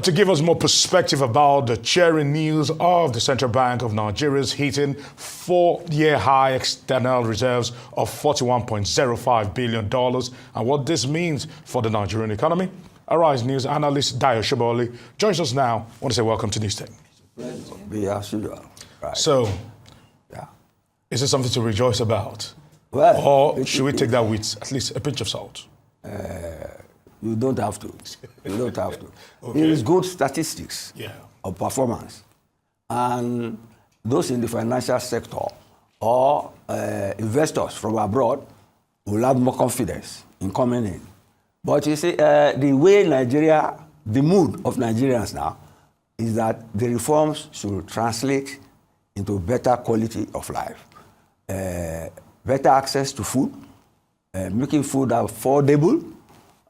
To give us more perspective about the cheering news of the Central Bank of Nigeria's hitting 4-year high external reserves of $41.05 billion and what this means for the Nigerian economy, Arise News analyst Dayo Sobowale joins us now. I want to say welcome to News 10. Right. So, Yeah. is it something to rejoice about? Well, Or should we take that with at least a pinch of salt? You don't have to. You don't have to. Okay. It is good statistics of performance. And those in the financial sector or investors from abroad will have more confidence in coming in. But you see, the way Nigeria, the mood of Nigerians now is that the reforms should translate into better quality of life, better access to food, making food affordable,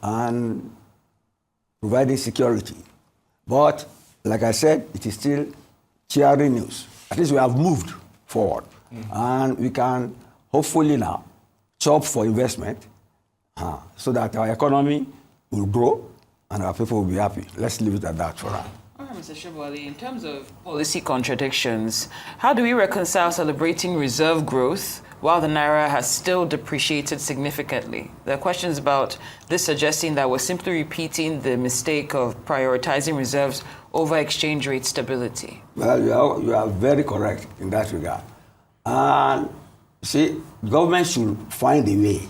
and providing security. But, like I said, it is still cheering news. At least we have moved forward. And we can hopefully now chop for investment so that our economy will grow and our people will be happy. Let's leave it at that for now. All right, Mr. Sobowale, in terms of policy contradictions, how do we reconcile celebrating reserve growth while the Naira has still depreciated significantly? There are questions about this suggesting that we're simply repeating the mistake of prioritizing reserves over exchange rate stability. Well, you are very correct in that regard. And see, government should find a way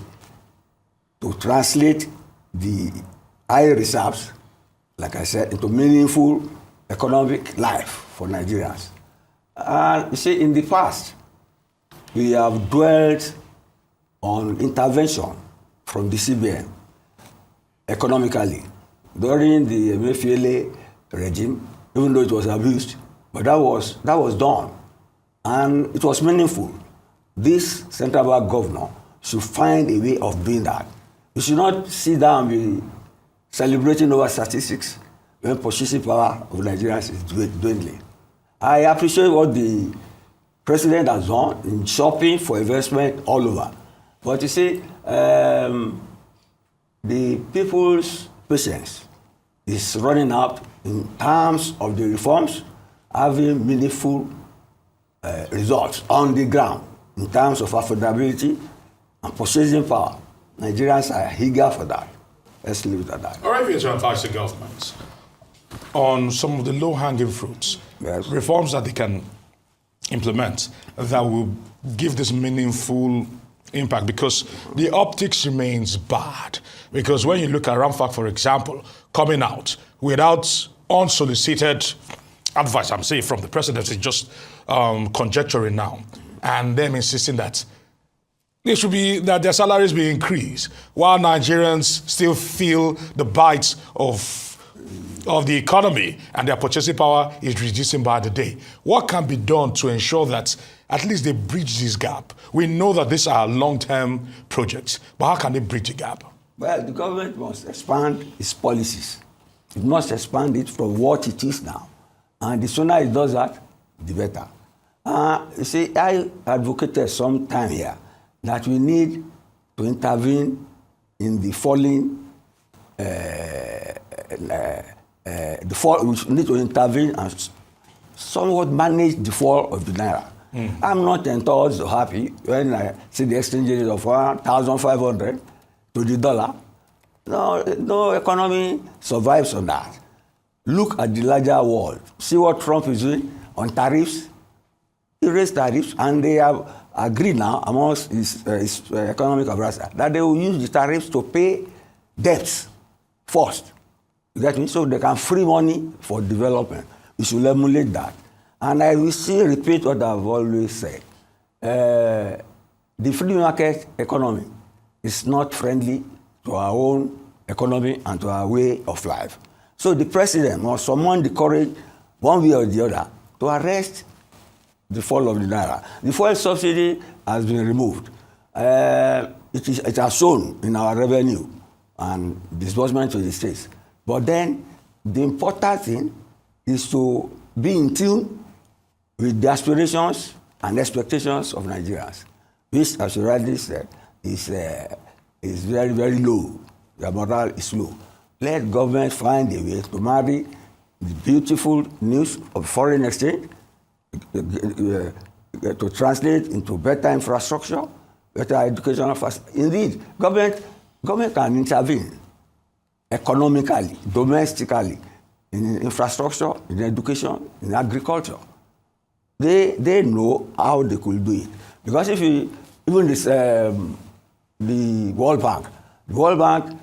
to translate the high reserves, like I said, into meaningful economic life for Nigerians. And you see, in the past, we have dwelt on intervention from the CBN economically during the Emefiele regime, even though it was abused, but that was done, and it was meaningful. This central bank governor should find a way of doing that. We should not sit down and be celebrating over statistics when purchasing power of Nigerians is dwindling. I appreciate what the President has done in shopping for investment all over. But you see, the people's patience is running out in terms of the reforms having meaningful results on the ground in terms of affordability and purchasing power. Nigerians are eager for that. Let's leave it at that. All right, we to advise the government on some of the low-hanging fruits, reforms that they can implement that will give this meaningful impact, because the optics remains bad. Because when you look at Ramfak, for example, coming out without unsolicited advice, I'm saying from the president, is just conjecturing now, and them insisting that there should be, that their salaries be increased, while Nigerians still feel the bites of the economy and their purchasing power is reducing by the day. What can be done to ensure that at least they bridge this gap? We know that these are long-term projects, but how can they bridge the gap? Well, the government must expand its policies. It must expand it from what it is now. And the sooner it does that, the better. You see, I advocated some time here that we need to intervene in the falling, we need to intervene and somewhat manage the fall of the Naira. I'm not entirely so happy when I see the exchange rate of 1,500 to the dollar. No economy survives on that. Look at the larger world. See what Trump is doing on tariffs. He raised tariffs, and they have agreed now amongst his economic advisors that they will use the tariffs to pay debts first. You get me? So they can free money for development. We should emulate that. And I will still repeat what I've always said. The free market economy is not friendly to our own economy and to our way of life. So the president must summon the courage, one way or the other, to arrest the fall of the Naira. The fuel subsidy has been removed. It has shown in our revenue and disbursement to the states. But then the important thing is to be in tune with the aspirations and expectations of Nigerians, which, as you rightly said, is very, very low. The morale is low. Let government find a way to marry the beautiful news of foreign exchange, to translate into better infrastructure, better educational facilities. Indeed, government can intervene economically, domestically, in infrastructure, in education, in agriculture. They know how they could do it. Because even this, the World Bank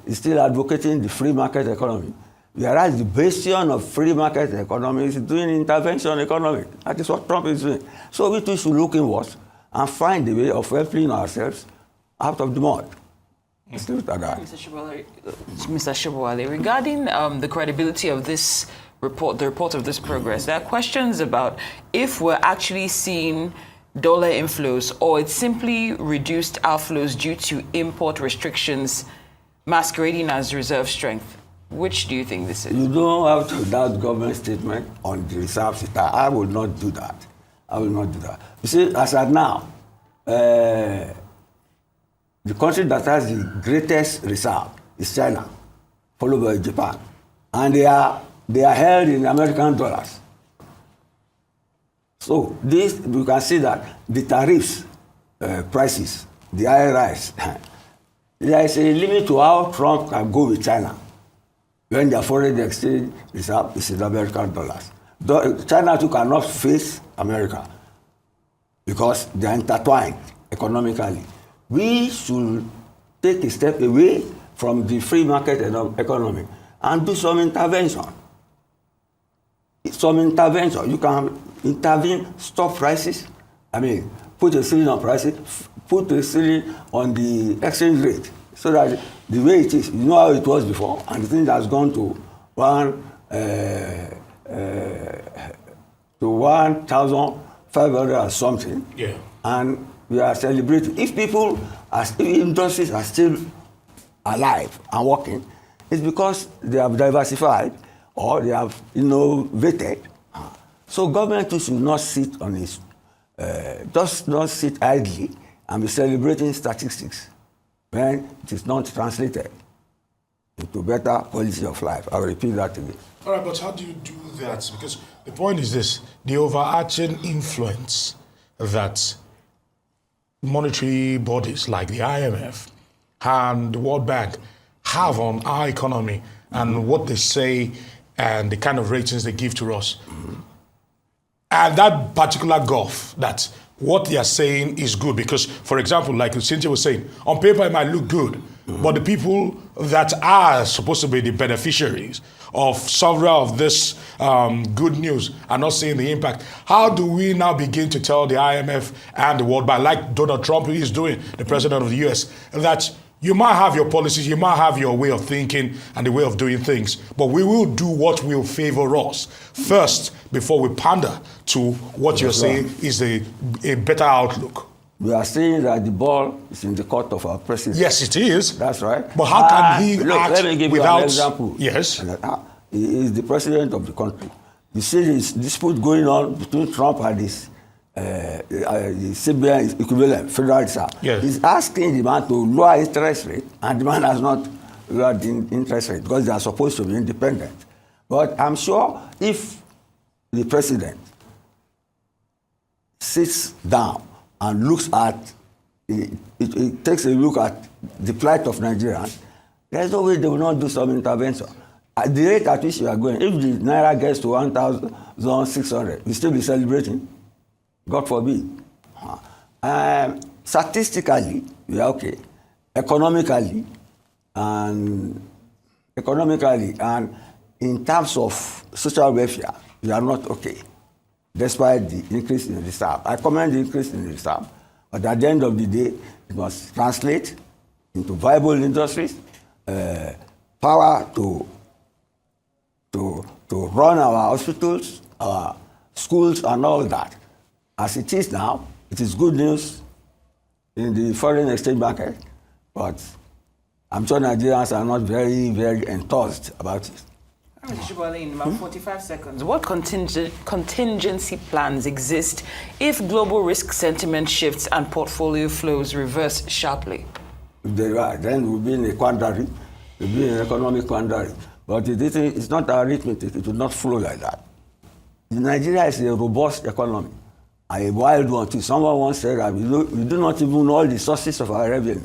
is still advocating the free market economy. Whereas the bastion of free market economy is doing intervention economy. That is what Trump is doing. So we too should look inwards and find a way of helping ourselves out of the mud. Mr. Sobowale, regarding the credibility of this report, the report of this progress, there are questions about if we're actually seeing dollar inflows or it's simply reduced outflows due to import restrictions masquerading as reserve strength. Which do you think this is? You don't have to doubt government statement on the reserve. I will not do that. I will not do that. You see, as at now, the country that has the greatest reserve is China, followed by Japan. And they are held in American dollars. So this, you can see that the tariffs, prices, the IRS, there is a limit to how Trump can go with China when their foreign exchange reserve is in American dollars. China too cannot face America because they are intertwined economically. We should take a step away from the free market economy and do some intervention. You can intervene, stop prices. I mean, put a ceiling on prices, put a ceiling on the exchange rate, so that the way it is, you know how it was before, and the thing has gone to 1,500 or something. Yeah. And we are celebrating. If industries are still alive and working, it's because they have diversified or they have innovated. So government should not sit on its, just not sit idly and be celebrating statistics when it is not translated into better quality of life. I will repeat that again. All right, but how do you do that? Because the point is this, the overarching influence that monetary bodies like the IMF and the World Bank have on our economy and what they say and the kind of ratings they give to us. And that particular gulf, that what they are saying is good. Because, for example, like Cynthia was saying, on paper it might look good, but the people that are supposed to be the beneficiaries of several of this good news are not seeing the impact. How do we now begin to tell the IMF and the World Bank, like Donald Trump is doing, the president of the US, that you might have your policies, you might have your way of thinking and the way of doing things, but we will do what will favor us first before we pander to what you're saying is a better outlook? We are saying that the ball is in the court of our president. Yes, it is. That's right. But how can he act let me give without... you an example. Yes. He is the president of the country. You see this dispute going on between Trump and his the CBN equivalent, Federal Reserve. Yes. He's asking the man to lower interest rate, and the man has not lowered the interest rate because they are supposed to be independent. But I'm sure if the president sits down and looks at, it takes a look at the plight of Nigerians, there's no way they will not do some intervention. At the rate at which we are going, if the Naira gets to 1,600, we'll still be celebrating. God forbid. Statistically, we are okay. Economically, and in terms of social welfare, we are not okay, despite the increase in the reserve. I commend the increase in the reserve, but at the end of the day, it must translate into viable industries, power to run our hospitals, our schools, and all that. As it is now, it is good news in the foreign exchange market, but I'm sure Nigerians are not very, very enthused about it. Mr. Sobowale, in about 45 seconds, what contingency plans exist if global risk sentiment shifts and portfolio flows reverse sharply? If they are, then we'll be in a quandary. We'll be in an economic quandary. But it's not arithmetic. It will not flow like that. Nigeria is a robust economy, and a wild one too. Someone once said that we do not even know all the sources of our revenue.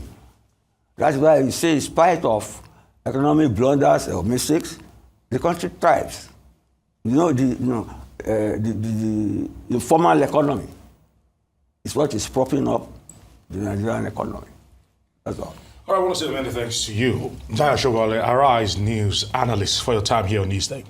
That's why you say, in spite of economic blunders or mistakes, the country thrives. The informal economy is what is propping up the Nigerian economy. That's all. All right, I want to say many thanks to you, Dayo Sobowale, Arise News analyst, for your time here on Newsday.